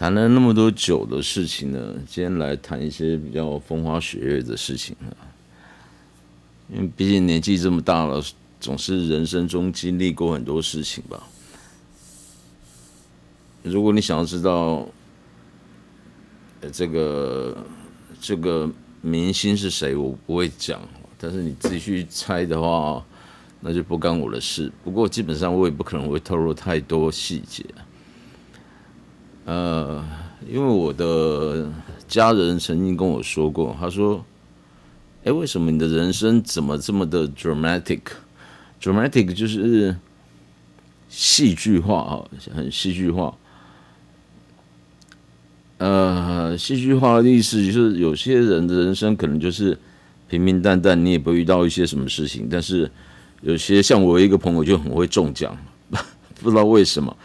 谈了那么多酒的事情呢，今天来谈一些比较风花雪月的事情啊。因为毕竟年纪这么大了，总是人生中经历过很多事情吧。如果你想要知道，这个明星是谁，我不会讲，但是你自己去猜的话，那就不干我的事。不过基本上我也不可能会透露太多细节。因为我的家人曾经跟我说过，他说：为什么你的人生怎么这么的 dramatic？dramatic 就是戏剧化啊，很戏剧化。戏剧化的意思就是有些人的人生可能就是平平淡淡，你也不会遇到一些什么事情。但是有些像我一个朋友就很会中奖，不知道为什么。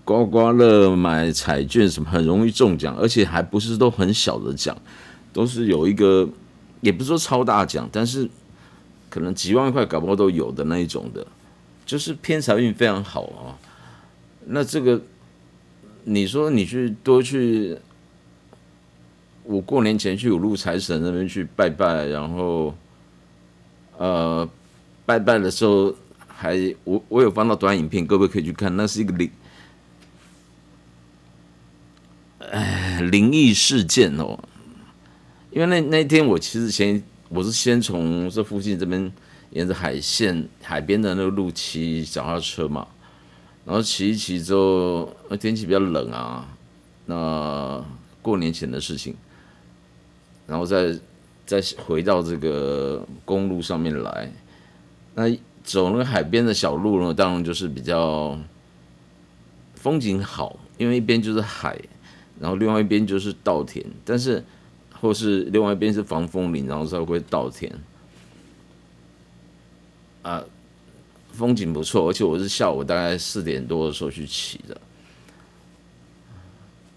刮刮乐买彩券什么很容易中奖，而且还不是都很小的奖，都是有一个，也不是说超大奖，但是可能几万块搞不好都有的那一种的，就是偏财运非常好啊。那这个你说你多去，我过年前去五路财神那边去拜拜，然后拜拜的时候我有放到短影片，各位可以去看，那是一个灵异事件哦。因为那天我其实我是先从这附近这边沿着海边的那个路骑脚踏车嘛，然后骑一骑之后，天气比较冷啊，那过年前的事情，然后再回到这个公路上面来，那走那个海边的小路呢，当然就是比较风景好，因为一边就是海，然后另外一边就是稻田，但是或是另外一边是防风林，然后再会稻田，风景不错，而且我是下午大概4点多的时候去骑的，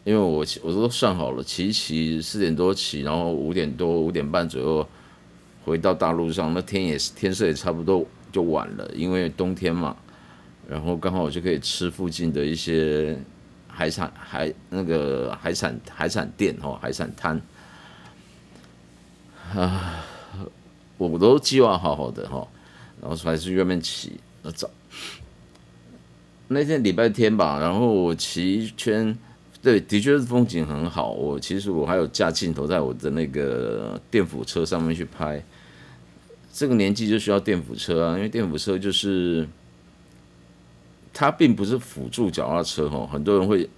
因为我都算好了，骑4点多骑，然后5点半左右回到大路上，那天色也差不多就晚了，因为冬天嘛，然后刚好我就可以吃附近的一些海产店海产摊，我都计划好好的然后还是去外面骑。那天礼拜天吧，然后我骑一圈，对，的确是风景很好。其实我还有架镜头在我的那个电辅车上面去拍。这个年纪就需要电辅车啊，因为电辅车就是它并不是辅助脚踏车很多人会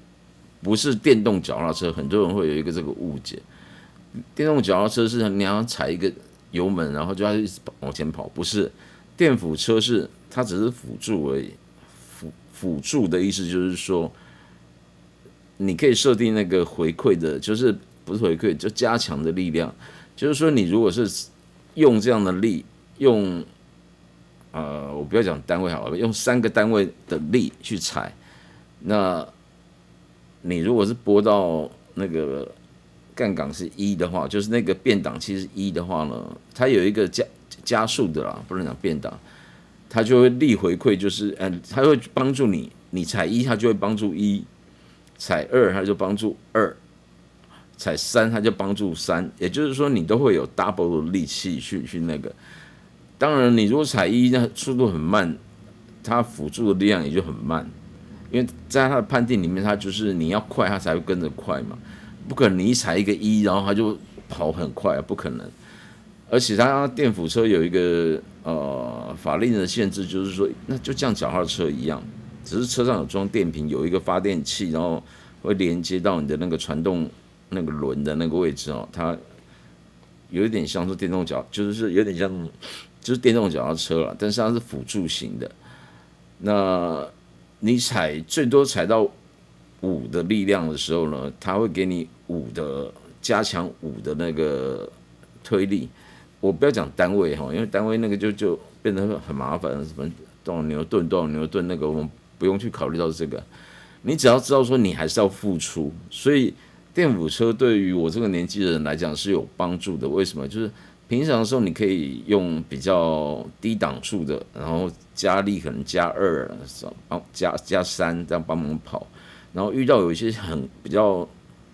不是电动脚踏车，很多人会有一个这个误解。电动脚踏车是你要踩一个油门，然后就要一直往前跑，不是。电辅车是它只是辅助而已。辅助的意思就是说，你可以设定那个回馈的，就是不是回馈，就加强的力量。就是说，你如果是用这样的力，我不要讲单位好了，用3个单位的力去踩，那你如果是拨到那个杠杆是1的话，就是那个变档器是1的话呢，它有一个加速的啦，不能讲变档，它就会力回馈，就是它会帮助你，你踩1，它就会帮助1；踩2，它就帮助2；踩3，它就帮助3。也就是说，你都会有 double 的力气去那个。当然，你如果踩1，那速度很慢，它辅助的力量也就很慢，因为在它的判定里面，它就是你要快，它才会跟着快嘛。不可能你一踩一个1，然后它就跑很快，不可能。而且它电辅车有一个法令的限制，就是说，那就像脚踏车一样，只是车上有装电瓶，有一个发电器，然后会连接到你的那个传动那个轮的那个位置它有一点像是电动脚，就是有点像就是电动脚踏车了，但是它是辅助型的。那你最多踩到5的力量的时候呢，它会给你加强5的那个推力。我不要讲单位因为单位那个就变得很麻烦，什么多少牛顿那个我们不用去考虑到这个，你只要知道说你还是要付出，所以电辅车对于我这个年纪的人来讲是有帮助的。为什么？就是平常的时候你可以用比较低档数的，然后加力可能加2、加3这样帮忙跑。然后遇到有一些比较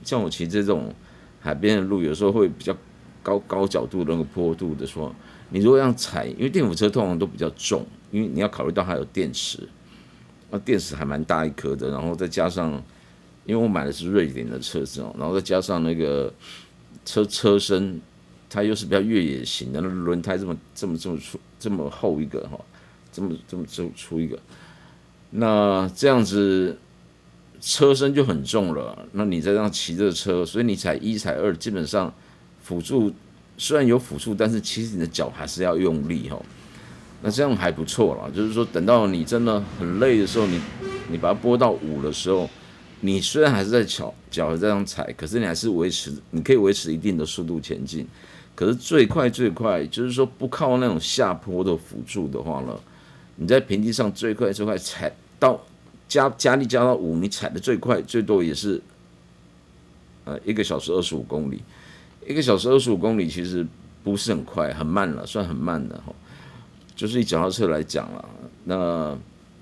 像我骑这种海边的路，有时候会比较高角度的那个坡度的时候，你如果这样踩，因为电辅车通常都比较重，因为你要考虑到它有电池，那电池还蛮大一颗的，然后再加上，因为我买的是瑞典的车子然后再加上那个车身，它又是比较越野型的，那轮胎这么厚一个这么粗一个，那这样子车身就很重了，那你再这样骑这个车，所以你踩一踩二，基本上辅助虽然有辅助，但是其实你的脚还是要用力那这样还不错啦，就是说等到你真的很累的时候，你把它拨到5的时候，你虽然还是在脚这样踩，可是你还是你可以维持一定的速度前进。可是最快，就是说不靠那种下坡的辅助的话呢，你在平地上最快踩到加力加到5，你踩的最快最多也是1个小时25公里，1个小时25公里其实不是很快，很慢了，算很慢的就是以脚踏车来讲啦，那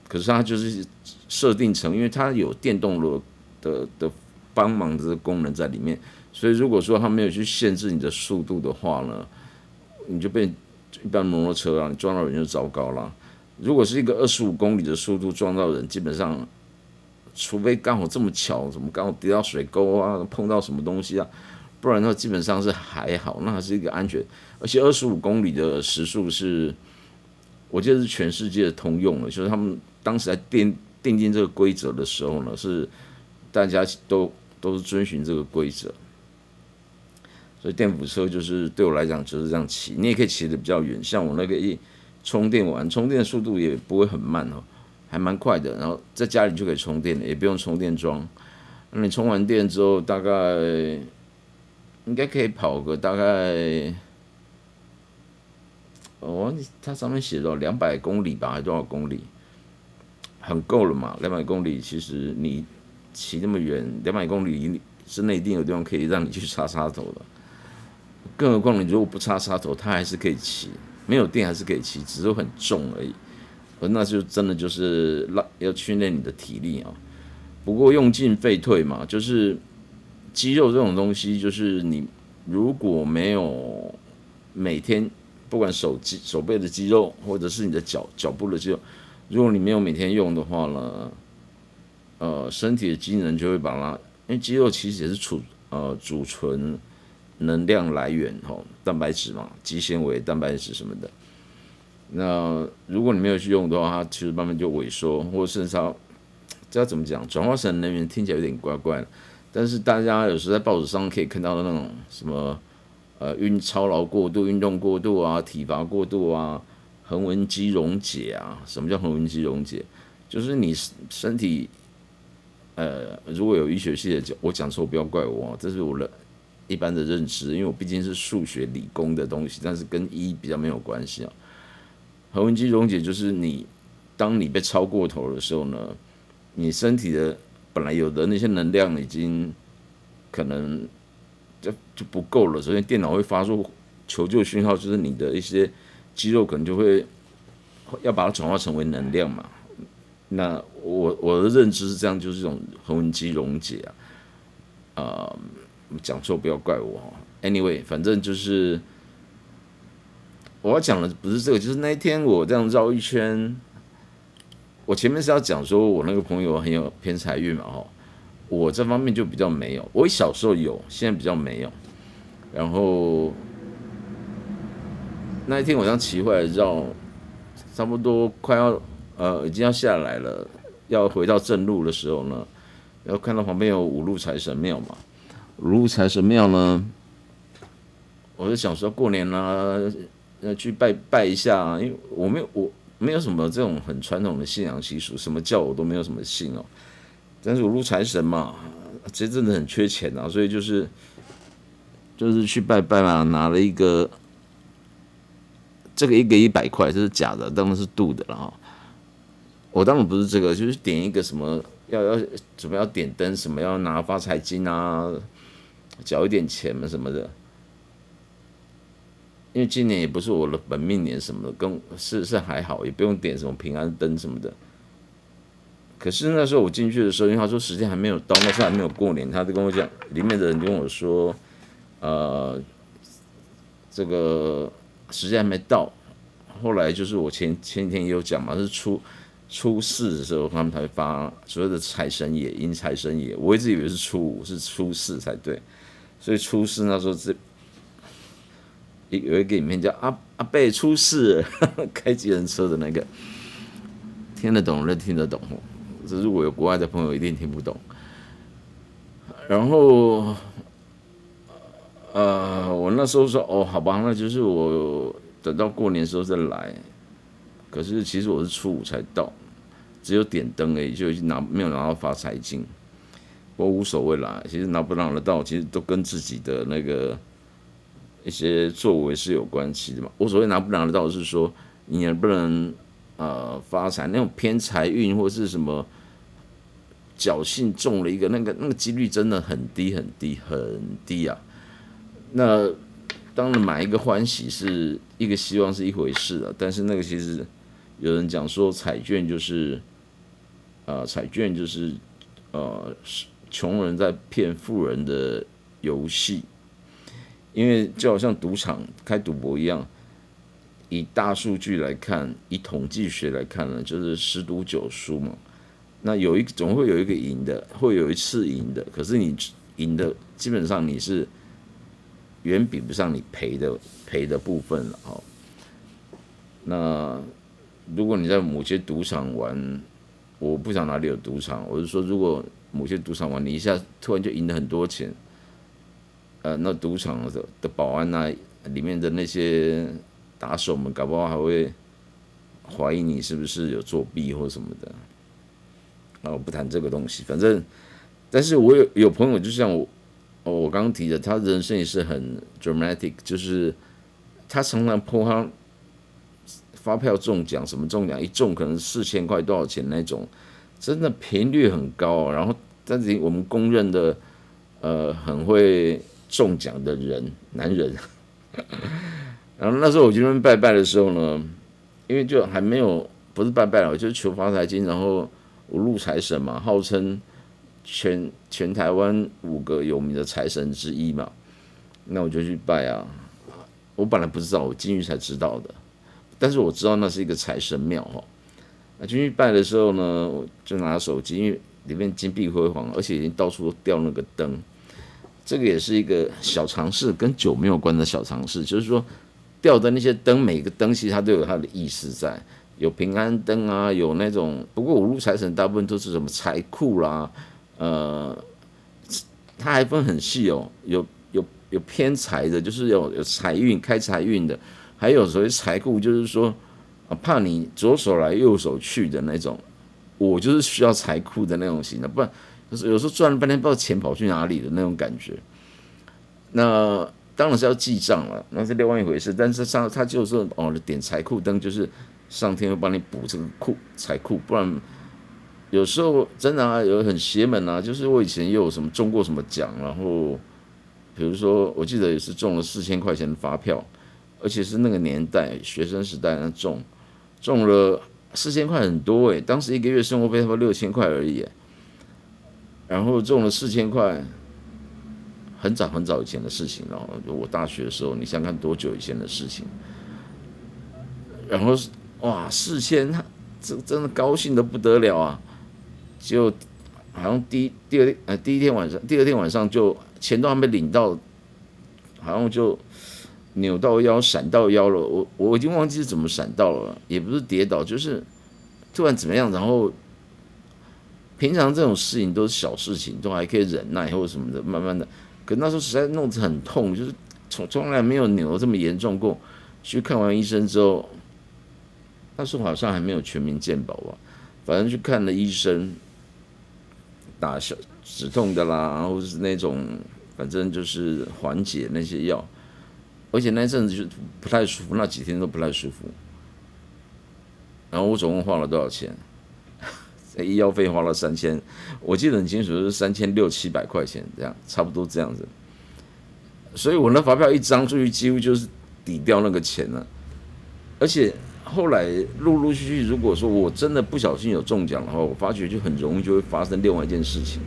可是它就是设定成，因为它有电动的帮忙的功能在里面，所以如果说它没有去限制你的速度的话呢，你就被一般摩托车你撞到人就糟糕了。如果是一个25公里的速度撞到人，基本上除非刚好这么巧，什么刚好跌到水沟啊，碰到什么东西啊，不然的话基本上是还好，那还是一个安全。而且25公里的时速是，我记得是全世界的通用的，就是他们当时在定这个规则的时候呢，是大家都是遵循这个规则。所以电辅车就是对我来讲就是这样骑，你也可以骑得比较远，像我那个一充电完，充电的速度也不会很慢还蛮快的，然后在家里就可以充电了，也不用充电桩。那你充完电之后，大概应该可以跑个大概，它上面写到200公里吧，还是多少公里？很够了嘛，200公里其实你骑那么远，200公里之内一定有地方可以让你去插头的。更何况你如果不插插头，它还是可以骑，没有电还是可以骑，只是很重而已。那就真的就是要训练你的体力不过用进废退嘛，就是肌肉这种东西，就是你如果没有每天不管手背的肌肉，或者是你的脚部的肌肉，如果你没有每天用的话呢，身体的机能就会把它，因为肌肉其实也是储存能量来源蛋白质嘛，肌纤维、蛋白质什么的。那如果你没有去用的话，它其实慢慢就萎缩，或者甚至它这要怎么讲？转化成能源听起来有点怪怪的，但是大家有时在报纸上可以看到的那种什么操劳过度、运动过度啊、体罚过度啊、横纹肌溶解啊。什么叫横纹肌溶解？就是你身体如果有医学系的我讲错不要怪我这是我的一般的认知，因为我毕竟是数学理工的东西，但是跟医比较没有关系横纹肌溶解就是当你被超过头的时候呢，你身体的本来有的那些能量已经可能就不够了，所以电脑会发出求救讯号，就是你的一些肌肉可能就会要把它转化成为能量嘛。那我的认知是这样，就是这种横纹肌溶解讲错不要怪我Anyway， 反正就是我要讲的不是这个，就是那一天我这样绕一圈，我前面是要讲说我那个朋友很有偏财运嘛我这方面就比较没有，我小时候有，现在比较没有。然后那一天我这样骑回来绕，差不多快要已经要下来了，要回到正路的时候呢，然后看到旁边有五路财神庙嘛，五路财神庙呢，我就想说过年去拜一下因为我没有什么这种很传统的信仰习俗，什么教我都没有什么信但是五路财神嘛，其实真的很缺钱所以就是去拜拜嘛，拿了一个这个一个100块，这是假的，当然是镀的了我当然不是这个，就是点一个什么怎么要点灯，什么要拿发财金缴一点钱嘛什么的。因为今年也不是我的本命年什么的，是还好，也不用点什么平安灯什么的。可是那时候我进去的时候，因为他说时间还没有到，那时候还没有过年，他就跟我讲，里面的人跟我说，这个时间还没到。后来就是我前几天也有讲嘛，是初四的时候，他们才会发所谓的财神爷、迎财神爷。我一直以为是初五，是初四才对。所以初四那时候有一个影片叫阿贝出事了，开计程车的那个，听得懂的听得懂，这如果有国外的朋友一定听不懂。然后我那时候说哦，好吧，那就是我等到过年的时候再来。可是其实我是初五才到，只有点灯而已，就没有拿到发财金。我无所谓啦，其实拿不拿得到，其实都跟自己的那个一些作为是有关系的嘛。我所谓拿不拿得到，是说你能不能发财，那种偏财运或是什么侥幸中了一个那个几率真的很低很低很低啊。那当然买一个欢喜是一个希望是一回事啊，但是那个其实有人讲说彩券就是穷人在骗富人的游戏，因为就好像赌场开赌博一样，以大数据来看，以统计学来看呢，就是10赌9输嘛。那总会有一个赢的，会有一次赢的，可是你赢的基本上你是远比不上你赔的部分了哦。那如果你在某些赌场玩，我不想哪里有赌场，我是说，如果某些赌场玩，你一下突然就赢了很多钱，那赌场的保安啊，里面的那些打手们，搞不好还会怀疑你是不是有作弊或什么的。我不谈这个东西，反正，但是我有朋友，就像我刚刚提的，他人生也是很 dramatic， 就是他常常po他发票中奖，什么中奖一中可能4000块多少钱那种，真的频率很高。然后，但是我们公认的很会中奖的男人。然后那时候我去那边拜拜的时候呢，因为就还没有不是拜拜了，就是求发财金，然后五路财神嘛，号称全台湾5个有名的财神之一嘛，那我就去拜啊。我本来不知道，我进去才知道的，但是我知道那是一个财神庙哈。那进去拜的时候呢，我就拿手机，因为里面金碧辉煌，而且已经到处都吊那个灯。这个也是一个小尝试，跟酒没有关的小尝试，就是说吊的那些灯，每个灯其实它都有它的意思在，有平安灯啊，有那种，不过五路财神大部分都是什么财库啦，它还分很细哦，有偏财的，就是有财运开财运的，还有所谓财库，就是说怕你左手来右手去的那种，我就是需要财库的那种型的，不然有时候赚了半天不知道钱跑去哪里的那种感觉。那当然是要记账了，那是另外一回事。但是他就是点财库灯，就是上天会帮你补这个财库，不然有时候真的啊，有很邪门啊。就是我以前也有什么中过什么奖，然后比如说我记得也是中了4000块钱的发票，而且是那个年代学生时代那中了4000块很多当时一个月生活费才6000块而已然后中了4000块。很早很早以前的事情了，我大学的时候，你想看多久以前的事情？然后哇，4000，这真的高兴得不得了啊！就好像第二天晚上就钱都还没领到，好像就扭到腰、闪到腰了。我已经忘记是怎么闪到了，也不是跌倒，就是突然怎么样，然后。平常这种事情都是小事情，都还可以忍耐或者什么的，慢慢的。可那时候实在弄得很痛，就是从来没有扭得这么严重过。去看完医生之后，那时候好像还没有全民健保吧，反正去看了医生，打小止痛的啦，然后是那种反正就是缓解那些药，而且那阵子就不太舒服，那几天都不太舒服。然后我总共花了多少钱？医药费花了3000，我记得很清楚，是3600-700块钱，这样差不多这样子。所以我那发票一张出去，几乎就是抵掉那个钱了。而且后来陆陆续续，如果说我真的不小心有中奖的话，我发觉就很容易就会发生另外一件事情。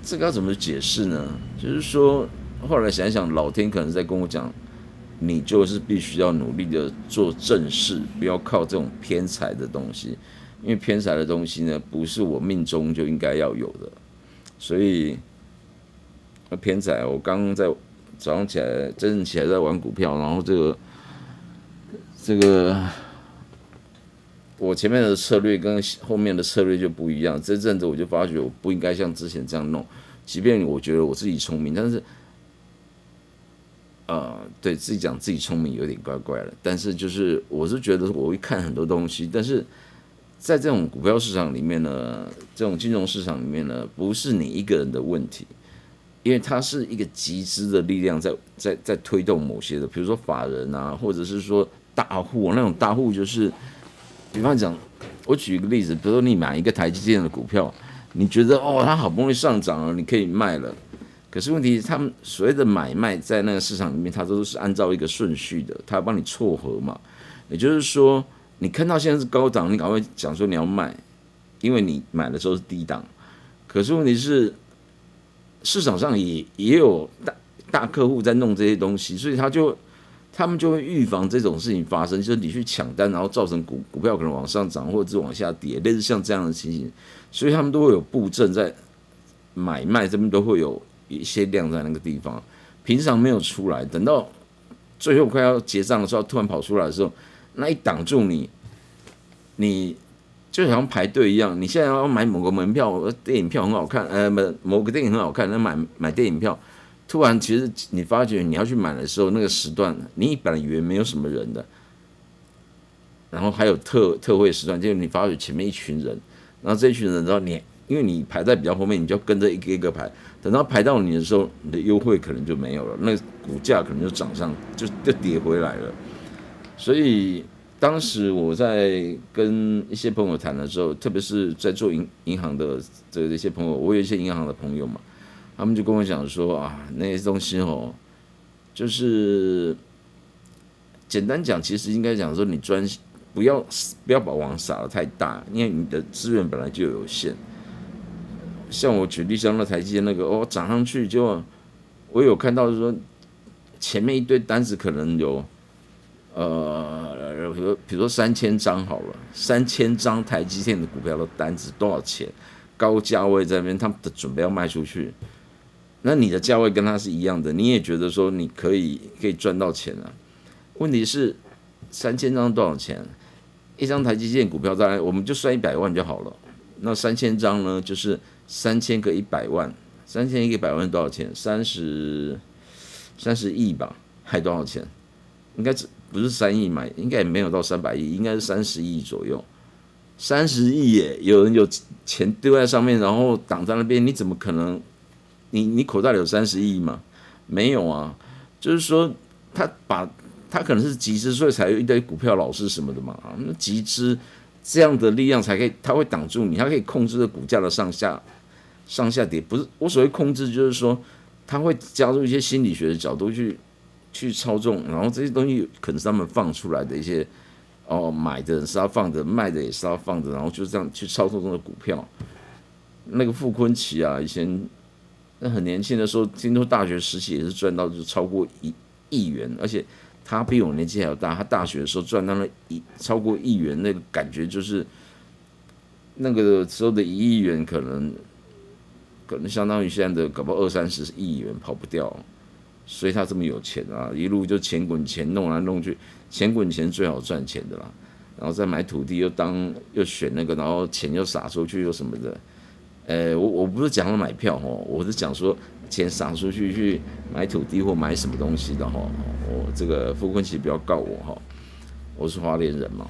这个要怎么解释呢？就是说，后来想一想，老天可能在跟我讲，你就是必须要努力的做正事，不要靠这种偏财的东西，因为偏财的东西呢，不是我命中就应该要有的。所以，偏财，我刚刚在早上起来，真正起来在玩股票，然后这个，我前面的策略跟后面的策略就不一样。这阵子我就发觉我不应该像之前这样弄，即便我觉得我自己聪明，但是对自己讲自己聪明有点怪怪的。但是就是我是觉得我会看很多东西，但是在这种股票市场里面呢，这种金融市场里面呢，不是你一个人的问题，因为它是一个集资的力量在推动某些的，比如说法人啊，或者是说大户，那种大户就是，比方讲，我举一个例子，比如说你买一个台积电的股票，你觉得它好不容易上涨了，你可以卖了，可是问题是他们所谓的买卖在那个市场里面，它都是按照一个顺序的，它要帮你撮合嘛，也就是说，你看到现在是高档，你赶快讲说你要卖，因为你买的时候是低档，可是问题是。市场上也有大客户在弄这些东西，所以他们就会预防这种事情发生，就是你去抢单，然后造成股票可能往上涨或者是往下跌，类似像这样的情形，所以他们都会有布阵在买卖这边都会有一些量在那个地方，平常没有出来，等到最后快要结账的时候，突然跑出来的时候，那一挡住你就好像排队一样，你现在要买某个门票，电影票很好看，某个电影很好看，那买电影票，突然其实你发觉你要去买的时候，那个时段你本来以为没有什么人的，然后还有特惠时段，就是你发觉前面一群人，然后这一群人，然后因为你排在比较后面，你就跟着一个一个排，等到排到你的时候，你的优惠可能就没有了，那股价可能就涨上，就跌回来了，所以。当时我在跟一些朋友谈的时候，特别是在做银行的这些朋友，我有一些银行的朋友嘛，他们就跟我讲说那些东西就是简单讲，其实应该讲说你不要把网撒得太大，因为你的资源本来就有限。像我举例像那台积电那个涨上去就，我有看到就是说前面一堆单子可能有。比如说3000张好了，3000张台积电的股票的单子多少钱？高价位在那边，他们的准备要卖出去，那你的价位跟他是一样的，你也觉得说你可以赚到钱啊？问题是3000张多少钱？一张台积电股票，当然我们就算100万就好了。那3000张呢，就是3000个100万，3000个100万多少钱？30亿吧，还多少钱？应该不是3亿买，应该也没有到300亿，应该是30亿左右。30亿耶，有人有钱丢在上面，然后挡在那边，你怎么可能？你口袋里有30亿吗？没有啊，就是说他可能是集资，所以才有一堆股票老师什么的嘛。那集资这样的力量才可以，他会挡住你，他可以控制这股价的上下跌。不是我所谓控制，就是说他会加入一些心理学的角度去操纵，然后这些东西可能是他们放出来的一些买的人是要放着，卖的也是要放着，然后就这样去操纵这个股票。那个傅昆萁啊，以前那很年轻的时候，听说大学时期也是赚到就超过1亿元，而且他比我年纪还要大，他大学的时候赚到了超过1亿元，那个感觉就是那个时候的1亿元可能相当于现在的搞不好20-30亿元跑不掉。所以他这么有钱啊，一路就钱滚钱弄来弄去，钱滚钱最好赚钱的啦。然后再买土地又选那个，然后钱又撒出去又什么的。我不是讲要买票我是讲说钱撒出去去买土地或买什么东西的我这个傅昆萁不要告我我是花莲人嘛，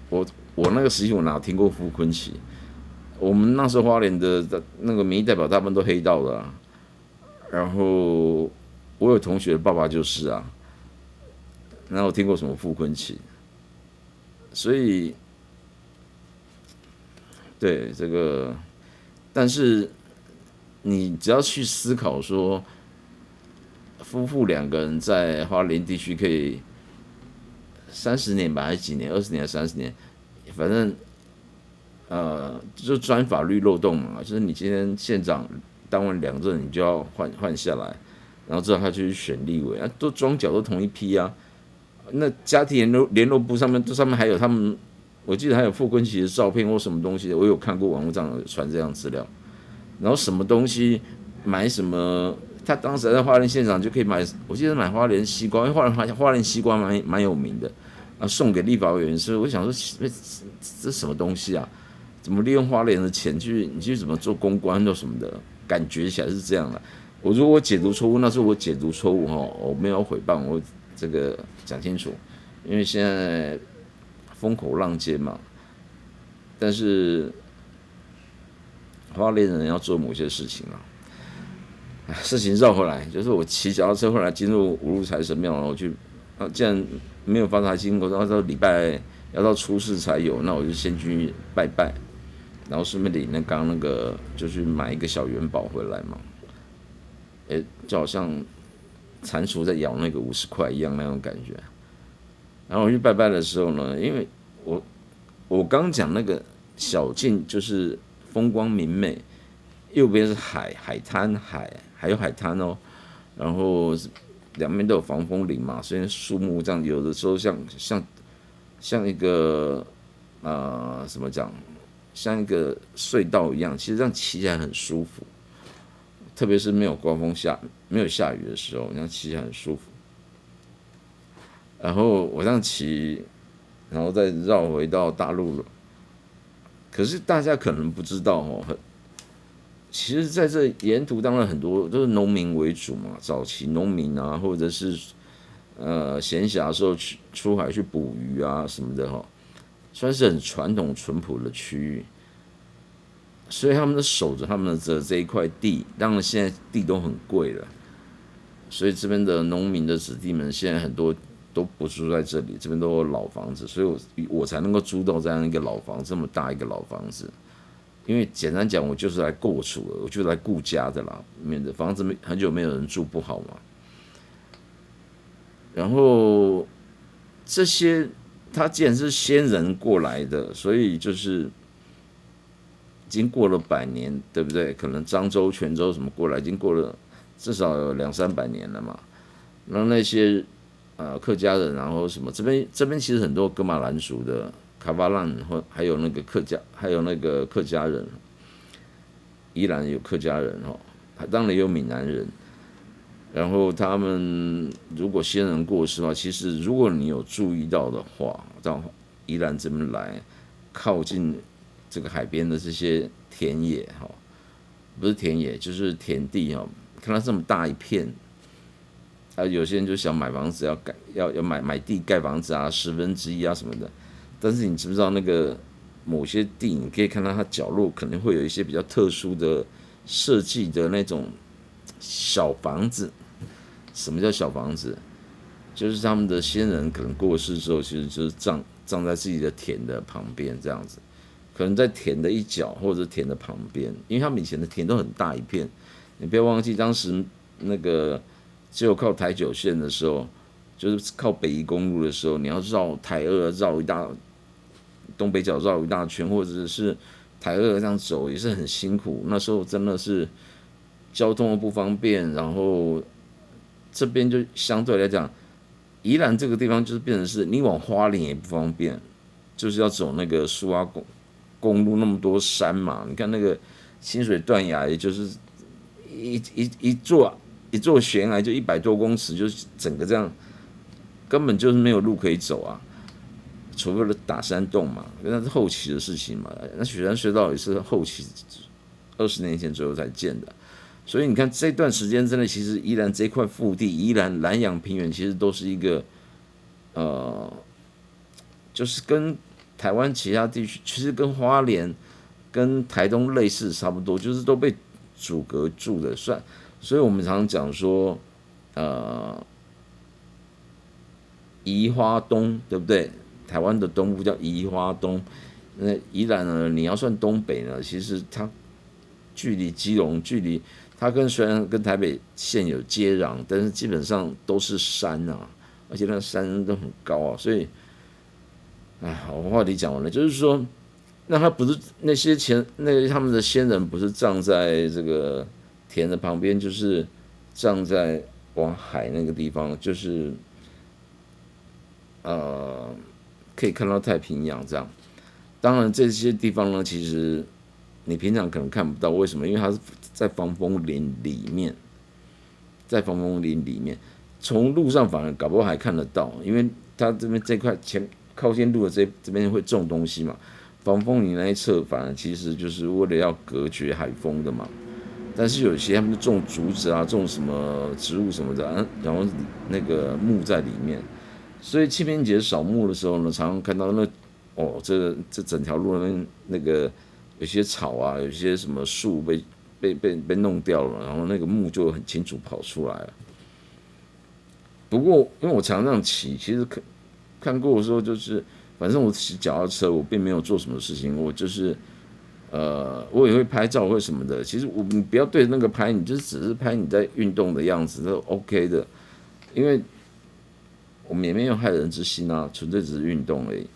我那个时期我哪听过傅昆萁？我们那时候花莲的那个民意代表大部分都黑道的然后。我有同学的爸爸就是然后我听过什么傅昆萁，所以对这个，但是你只要去思考说，夫妇2个人在花莲地区可以30年吧，还是几年，20年还是30年，反正就钻法律漏洞嘛，就是你今天县长当完2任，你就要换下来，然后之后他就去选立委啊，都庄脚都同一批啊。那家庭联络簿上面还有他们，我记得还有傅昆萁的照片或什么东西，我有看过网络上有传这样资料。然后什么东西买什么，他当时在花莲县长就可以买，我记得买花莲西瓜，因为花莲西瓜蛮有名的啊，送给立法委员。所以我想说，这什么东西啊？怎么利用花莲的钱你去怎么做公关或什么的？感觉起来是这样的。如果解读错误，那是我解读错误哈，我没有诽谤，我这个讲清楚，因为现在风口浪尖嘛。但是花莲人要做某些事情啊，事情绕回来，就是我骑脚踏车后来进入五路财神庙，然后既然没有发财经过，到礼拜要到初四才有，那我就先去拜拜，然后顺便领刚那个就去买一个小元宝回来嘛，就好像蟾蜍在咬那个50块一样那种感觉。然后我去拜拜的时候呢，因为我刚讲那个小径就是风光明媚，右边是海滩，还有海滩哦，然后两边都有防风林嘛，所以树木这样有的时候像一个怎么讲，像一个隧道一样，其实这样骑起来很舒服，特别是没有刮风没有下雨的时候，这样骑起来很舒服。然后我这样骑，然后再绕回到大陆了。可是大家可能不知道哦，其实在这沿途当然很多都是农民为主嘛，早期农民啊，或者是闲暇的时候出海去捕鱼啊什么的哈，算是很传统淳朴的区域，所以他们都守着他们的这一块地，当然现在地都很贵了，所以这边的农民的子弟们现在很多都不住在这里，这边都有老房子，所以我才能够租到这样一个老房，这么大一个老房子。因为简单讲，我就是来过处的，我就是来顾家的啦，免得房子很久没有人住不好嘛。然后这些他既然是先人过来的，所以就是已经过了100年，对不对？可能漳州、泉州什么过来，已经过了至少有200-300年了嘛。然后那些客家人，然后什么这边其实很多噶玛兰族的卡巴兰，还有那个客家人，依然有客家人哦，当然也有闽南人。然后他们如果先人过世的话，其实如果你有注意到的话，到宜兰这边来，靠近这个海边的这些田野哈，不是田野就是田地哈，看到这么大一片。有些人就想买房子要买地盖房子啊，1/10啊什么的。但是你知不知道那个某些地，你可以看到它角落可能会有一些比较特殊的设计的那种小房子。什么叫小房子？就是他们的先人可能过世之后，其实就是葬在自己的田的旁边这样子，可能在田的一角或者田的旁边，因为他们以前的田都很大一片。你不要忘记当时那个。只有靠台9线的时候，就是靠北宜公路的时候，你要绕台2东北角绕一大圈，或者是台2这样走也是很辛苦。那时候真的是交通的不方便，然后这边就相对来讲，宜兰这个地方就是变成是你往花莲也不方便，就是要走那个苏阿公路那么多山嘛。你看那个清水断崖，也就是一座悬崖就100多公尺，就是整个这样，根本就是没有路可以走啊，除非打山洞嘛，那是后期的事情嘛。那雪山隧道也是后期20年前左右才建的，所以你看这段时间真的，其实宜兰这块腹地，宜兰南洋平原其实都是一个就是跟台湾其他地区，其实跟花莲、跟台东类似差不多，就是都被阻隔住的，所以我们常讲说，宜花东，对不对？台湾的东部叫宜花东，那宜兰呢，你要算东北呢，其实它距离基隆，它虽然跟台北县有接壤，但是基本上都是山啊，而且那山都很高啊，所以好，我话题讲完了，就是说，那他不是那些他们的先人不是葬在这个田的旁边，就是葬在往海那个地方，就是可以看到太平洋这样。当然这些地方呢，其实你平常可能看不到，为什么？因为它是在防风林里面，在防风林里面，从路上反而搞不好还看得到，因为它这边这块靠近路的这边会种东西嘛，防风林那一侧反而其实就是为了要隔绝海风的嘛。但是有些他们就种竹子啊，种什么植物什么的，然后那个木在里面，所以清明节扫墓的时候呢，常常看到这整条路那边那个有些草啊，有些什么树被弄掉了，然后那个木就很清楚跑出来了。不过因为我常这样骑，其实看过的时候就是，反正我骑脚踏车，我并没有做什么事情，我就是我也会拍照或什么的。其实你不要对那个拍，你就只是拍你在运动的样子，都 OK 的，因为我们也没有害人之心啊，纯粹只是运动而已。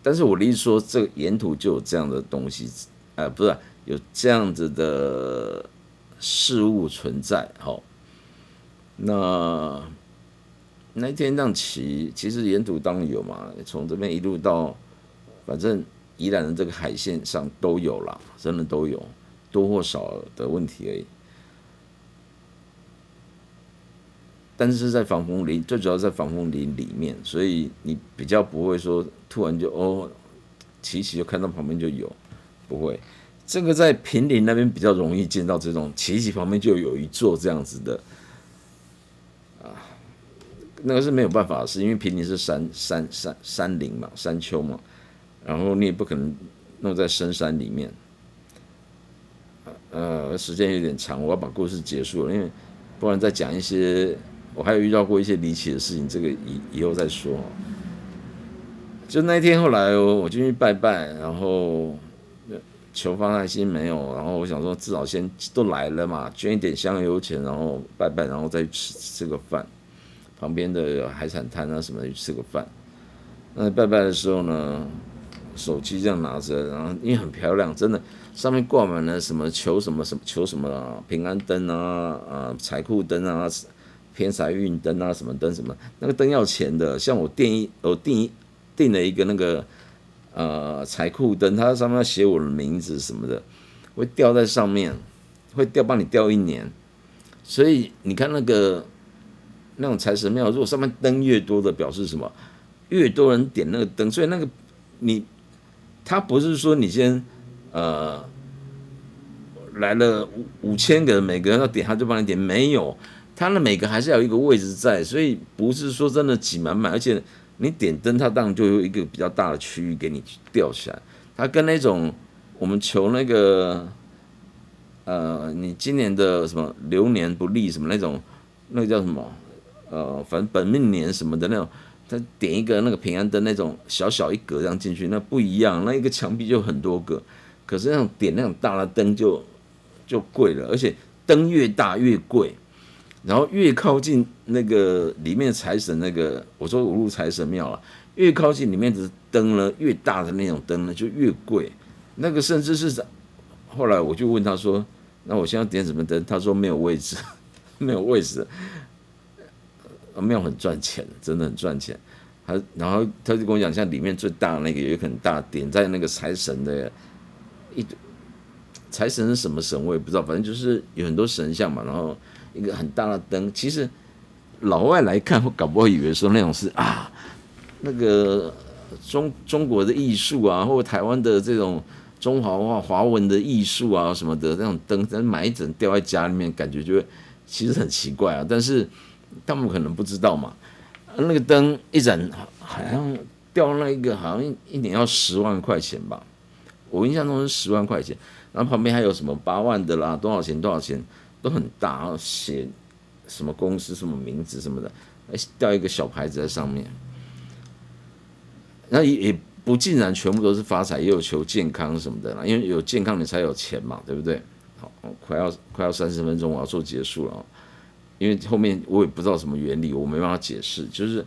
但是我的意思说，这个沿途就有这样的东西，不是有这样子的事物存在。好，那一天这样骑，其实沿途当然有嘛，从这边一路到，反正宜兰的这个海线上都有啦，真的都有，多或少的问题而已。但是在防风林，最主要在防风林里面，所以你比较不会说突然就骑就看到旁边就有，不会。这个在平林那边比较容易见到这种骑旁边就有一座这样子的，那个是没有办法的事，因为平林是山林嘛，山丘嘛，然后你也不可能弄在深山里面。时间有点长，我要把故事结束了，因为不然再讲一些。我还有遇到过一些离奇的事情，这个以后再说。就那一天后来我进去拜拜，然后求发耐心没有，然后我想说至少先都来了嘛，捐一点香油钱，然后拜拜，然后再吃个饭，旁边的海产摊啊什么的去吃个饭。那拜拜的时候呢，手机这样拿着，然后因为很漂亮，真的上面挂满了什么求什么求什么平安灯啊财库灯啊。偏财运灯啊，什么灯什么，那个灯要钱的。像我订了一个那个财库灯，它上面要写我的名字什么的，会吊在上面，会帮你吊1年。所以你看那种财神庙，如果上面灯越多的，表示什么？越多人点那个灯，所以他不是说你先来了5000个人，每个人要点他就帮你点，没有。它的每个还是要有一个位置在，所以不是说真的挤满满，而且你点灯，它当然就有一个比较大的区域给你吊起来。它跟那种我们求那个你今年的什么流年不利什么那个叫什么反正本命年什么的那种，它点一个那个平安灯那种小小一格这样进去，那不一样，那一个墙壁就很多个，可是那种点那种大的灯就贵了，而且灯越大越贵。然后越靠近那个里面的财神，那个我说五路财神庙了，越靠近里面的灯呢，越大的那种灯呢就越贵。那个甚至是后来我就问他说：“那我现在点什么灯？”他说没有位置，没有位置。庙很赚钱，真的很赚钱。然后他就跟我讲，像里面最大的那个有一个很大点在那个财神的财神是什么神我也不知道，反正就是有很多神像嘛，然后。一个很大的灯，其实老外来看，搞不好以为说那种是那个中国的艺术啊，或者台湾的这种中华文的艺术啊什么的那种灯，但买一整吊在家里面，感觉就会其实很奇怪啊。但是他们可能不知道嘛，那个灯一盏好像吊那一个好像一年要10万块钱吧，我印象中是10万块钱，然后旁边还有什么8万的啦，多少钱。都很大，然后写什么公司、什么名字什么的，吊一个小牌子在上面。那也不尽然全部都是发财，也有求健康什么的啦，因为有健康你才有钱嘛，对不对？好，快要30分钟，我要做结束了，因为后面我也不知道什么原理，我没办法解释。就是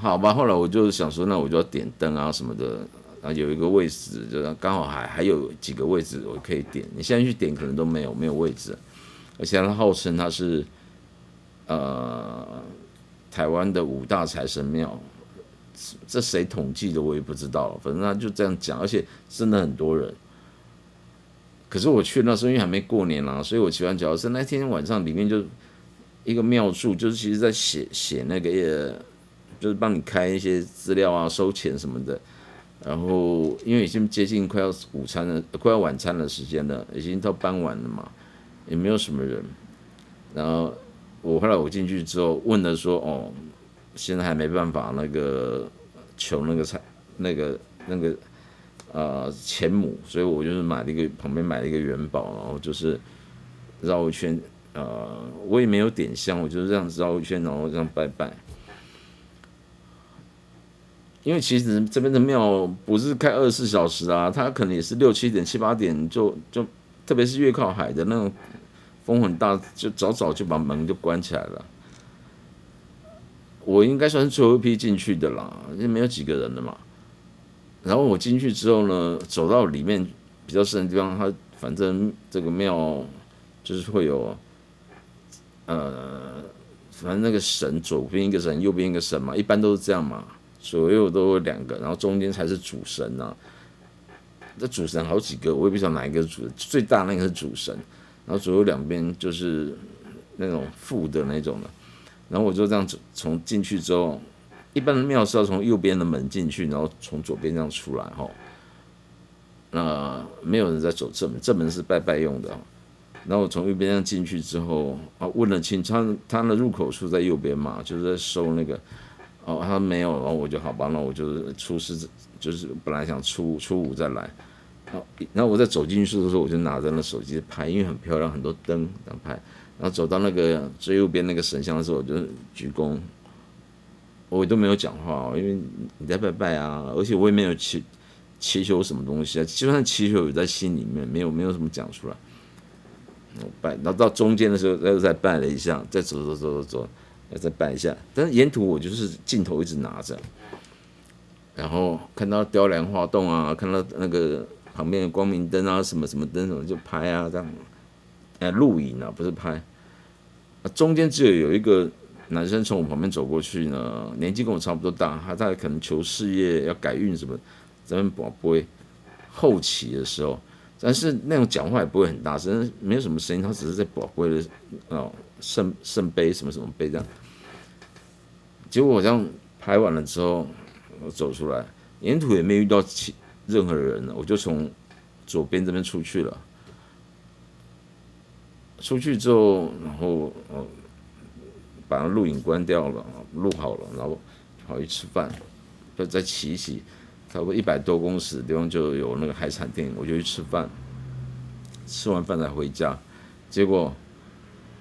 好吧，后来我就想说，那我就要点灯啊什么的，啊有一个位置，就刚好还有几个位置我可以点。你现在去点可能都没有位置，而且他号称他是台湾的5大财神庙，这谁统计的我也不知道，反正他就这样讲，而且真的很多人。可是我去那时候因为还没过年啦，所以我骑完脚踏车那天晚上里面就一个庙祝，就是其实在写那个，就是帮你开一些资料啊、收钱什么的。然后因为已经接近快要午餐了，快要晚餐的时间了，已经到傍晚了嘛，也没有什么人。然后后来我进去之后问了说，哦，现在还没办法那个求那个钱母，所以我就是旁边买了一个元宝，然后就是绕一圈，我也没有点香，我就是这样子绕一圈，然后这样拜拜。因为其实这边的庙不是开24小时啊，它可能也是6、7点、7、8点就，特别是越靠海的那种风很大，就早就把门就关起来了。我应该算是最后一批进去的啦，因为没有几个人了嘛。然后我进去之后呢，走到里面比较深的地方，它反正这个庙就是会有反正那个神左边一个神，右边一个神嘛，一般都是这样嘛，左右都有2个，然后中间才是主神啊。这主神好几个，我也不知道哪一个是主神，最大那个是主神，然后左右2边就是那种副的那种的。然后我就这样从进去之后，一般的庙是要从右边的门进去，然后从左边这样出来哈。那没有人在走正门，正门是拜拜用的。然后我从右边这样进去之后，问了清，他的入口处在右边嘛，就是在收那个。他没有，然后我就好吧，那我就是就是本来想初5再来。然后我在走进去的时候，我就拿着那手机拍，因为很漂亮，很多灯这样拍。然后走到那个最右边那个神像的时候，我就鞠躬，我都没有讲话，因为你在拜拜啊，而且我也没有祈求什么东西啊，就算祈求有在心里面，没有什么讲出来。我拜，然后到中间的时候又再拜了一下，再走，再拜一下。但是沿途我就是镜头一直拿着，然后看到雕梁画栋啊，看到那个旁边的光明灯啊，什么什么灯什么就拍啊，这样，录影啊，不是拍。中间只有一个男生从我旁边走过去呢，年纪跟我差不多大，他大概可能求事业要改运什么，在那边宝贝后期的时候，但是那种讲话也不会很大声，没有什么声音，他只是在宝贝的圣杯什么什么杯这样。结果我这样拍完了之后，我走出来，沿途也没遇到任何人了，我就从左边这边出去了。出去之后，然后把录影关掉了，录好了，然后跑去吃饭，再骑一骑，差不多100多公尺的地方就有那个海产店，我就去吃饭。吃完饭才回家，结果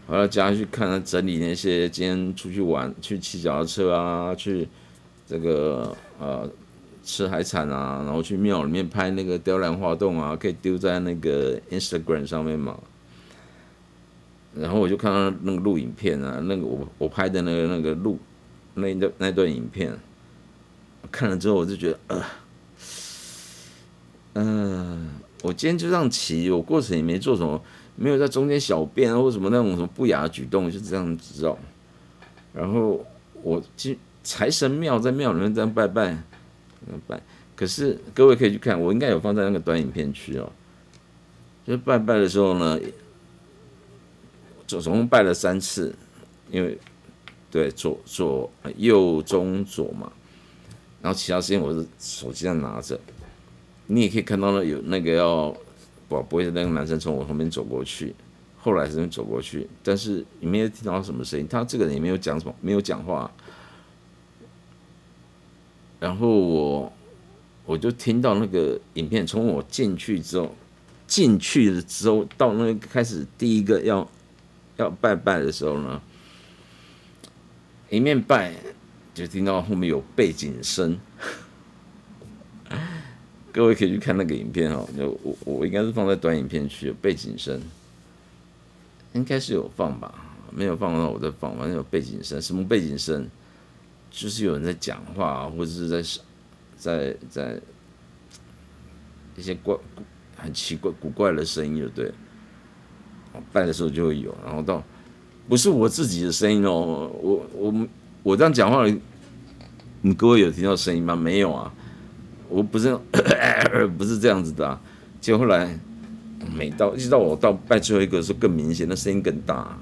回到家去看整理那些今天出去玩、去骑脚踏车啊，去这个吃海产啊，然后去庙里面拍那个雕梁画栋啊，可以丢在那个 Instagram 上面嘛。然后我就看到那个录影片啊，那个我拍的那个那段影片，看了之后我就觉得我今天就这样骑，我过程也没做什么，没有在中间小便啊或什么那种什么不雅的举动，就这样子绕。然后我去财神庙，在庙里面这样拜拜，可是各位可以去看，我应该有放在那个短影片区哦。就拜拜的时候呢，总共拜了3次，因为对左右中左嘛，然后其他时间我是手机上拿着。你也可以看到有那个要宝贝的那个男生从我旁边走过去，后来是走过去，但是你没有听到什么声音，他这个人也没有讲什么，没有讲话。然后我就听到那个影片，从我进去了之后到那个开始第一个要拜拜的时候呢，一面拜就听到后面有背景声。各位可以去看那个影片哈，我应该是放在短影片区，有背景声，应该是有放吧，没有放的话我再放，反正有背景声，什么背景声？就是有人在讲话，或者是在一些很奇怪古怪的声音，就对了。拜的时候就会有，然后不是我自己的声音哦，我这样讲话，你各位有听到声音吗？没有啊，我不是不是这样子的啊。结果后来一直到我到拜最后一个的时候更明显，那声音更大。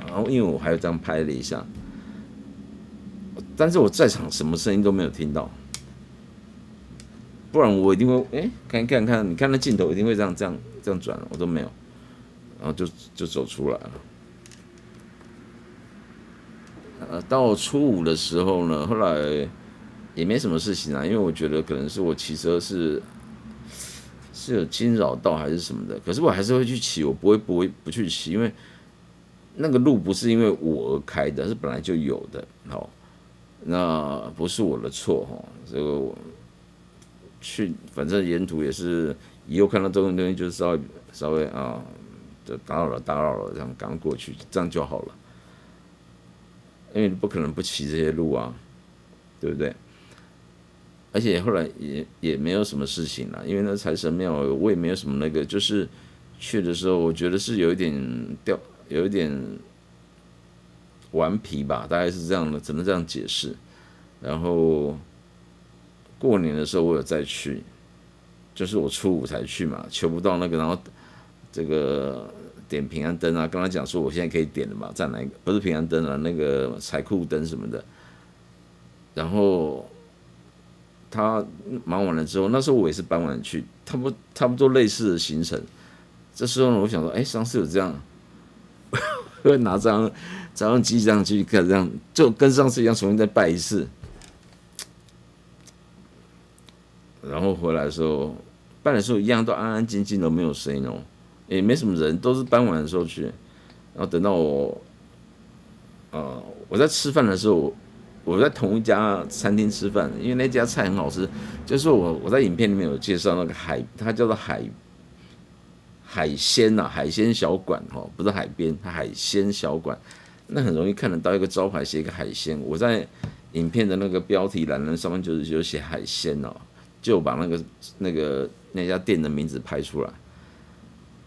然后因为我还有这样拍了一下，但是我在场什么声音都没有听到，不然我一定会看，你看那镜头一定会这样转，我都没有，然后就走出来了。到初五的时候呢，后来也没什么事情啊，因为我觉得可能是我骑车是有惊扰到还是什么的，可是我还是会去骑，我不会不去骑，因为那个路不是因为我而开的，是本来就有的，好，那不是我的错哈，这个反正沿途也是以后看到这种东西就稍微啊，就打扰了，这样赶过去，这样就好了。因为你不可能不骑这些路啊，对不对？而且后来也没有什么事情了，因为那财神庙我也没有什么那个，就是去的时候我觉得是有一点顽皮吧，大概是这样的，只能这样解释。然后过年的时候我有再去，就是我初五才去嘛，求不到那个，然后这个点平安灯啊，跟他讲说我现在可以点了嘛，再来一个不是平安灯啊，那个财库灯什么的。然后他忙完了之后，那时候我也是傍晚去，差不多类似的行程。这时候呢，我想说，上次有这样，会拿照相机这样去看，这样就跟上次一样，重新再拜一次。然后回来的时候，拜的时候一样都安安静静的，没有声音哦，也没什么人，都是傍晚的时候去。然后等到我在吃饭的时候，我在同一家餐厅吃饭，因为那家菜很好吃。就是我在影片里面有介绍那个它叫做海鲜呐，海鲜小馆哦，不是海边，它海鲜小馆。那很容易看得到一个招牌写一个海鲜，我在影片的那个标题栏上面就写海鲜哦，就把那家店的名字拍出来，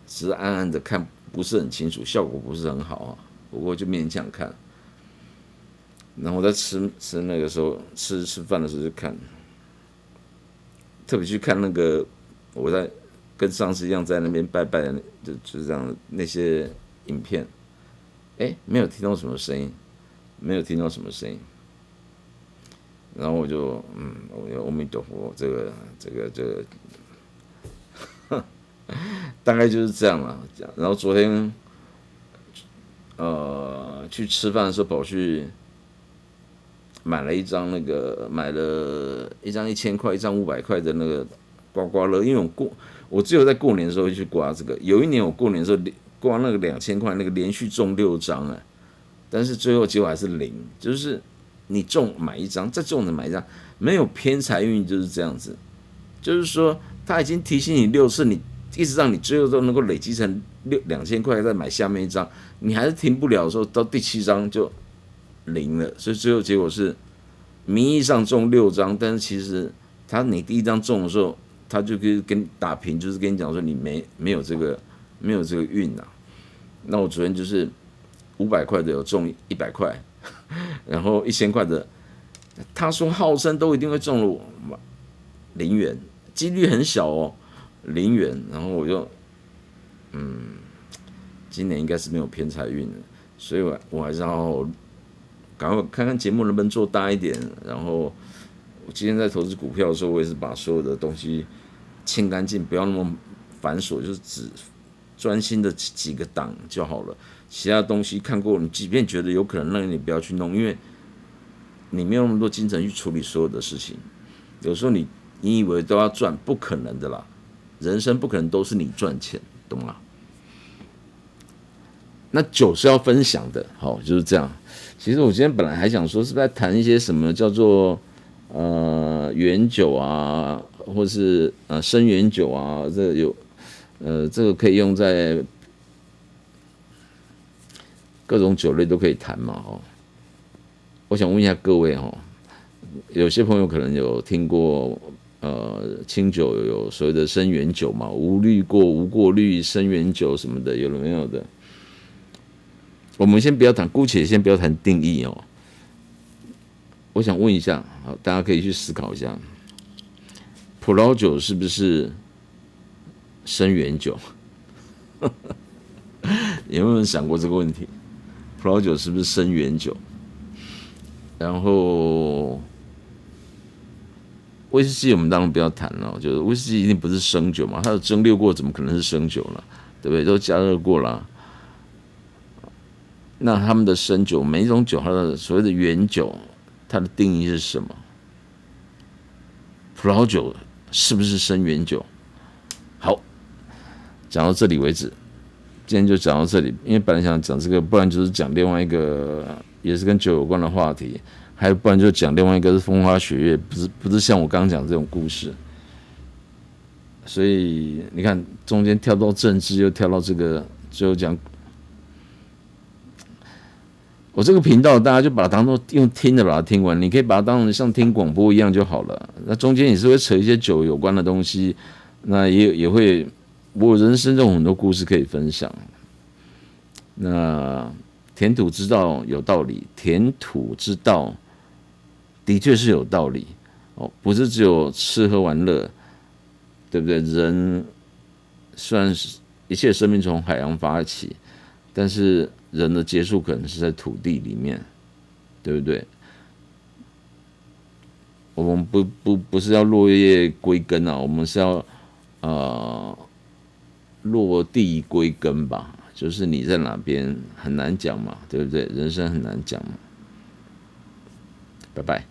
只是暗暗的看不是很清楚，效果不是很好啊，不过就勉强看。然后我在吃那个时候吃饭的时候就看，特别去看那个我在跟上次一样在那边拜拜的，就这样那些影片，没有听到什么声音，然后我就阿弥陀佛，这个大概就是这样了。然后昨天去吃饭的时候跑去买了一张1000块，一张500块的那个刮刮乐，因为我只有在过年的时候会去刮这个。有一年我过年的时候刮那个2000块，那个连续中6张但是最后结果还是0，就是你中买一张，再中的买一张，没有偏财运就是这样子。就是说他已经提醒你6次，你一直让你最后都能够累积成2000块，再买下面一张，你还是停不了的时候，到第7张就0了。所以最后结果是名义上中6张，但是其实你第一张中的时候，他就跟你打平，就是跟你讲说你没有这个运啊。那我昨天就是500块的有中100块，然后1000块的，他说号称都一定会中了0元，几率很小哦，0元。然后我就今年应该是没有偏财运的，所以我还是要好好赶快看看节目能不能做大一点。然后我今天在投资股票的时候，我也是把所有的东西清干净，不要那么繁琐，就是只专心的几个档就好了。其他东西看过，你即便觉得有可能，那你不要去弄，因为你没有那么多精神去处理所有的事情。有时候你以为都要赚，不可能的啦，人生不可能都是你赚钱，懂吗？那酒是要分享的，好，就是这样。其实我今天本来还想说，是不是在谈一些什么叫做原酒啊，或是生原酒啊，这个可以用在各种酒类都可以谈嘛，我想问一下各位有些朋友可能有听过，清酒有所谓的生原酒嘛，无滤过、无过滤、生原酒什么的，有没有的？我们先不要谈，姑且先不要谈定义哦。我想问一下，好，大家可以去思考一下，葡萄酒是不是生原酒？有没有人想过这个问题？葡萄酒是不是生原酒？然后威士忌我们当然不要谈了，就是威士忌一定不是生酒嘛，它有蒸馏过，怎么可能是生酒了？对不对？都加热过了。那他们的生酒，每一种酒它的所谓的原酒，它的定义是什么？葡萄酒是不是生原酒？好，讲到这里为止，今天就讲到这里。因为本来想讲这个，不然就是讲另外一个也是跟酒有关的话题，还有不然就讲另外一个是风花雪月，不是像我刚刚讲这种故事。所以你看，中间跳到政治，又跳到这个，最后讲。我这个频道，大家就把它当做用听的把它听完，你可以把它当成像听广播一样就好了。那中间也是会扯一些酒有关的东西，那也会，我人生中很多故事可以分享。那填土之道有道理，填土之道的确是有道理哦，不是只有吃喝玩乐，对不对？人虽然是一切生命从海洋发起，但是人的结束可能是在土地里面，对不对？我们不是要落叶归根啊，我们是要落地归根吧，就是你在哪边很难讲嘛，对不对？人生很难讲嘛。拜拜。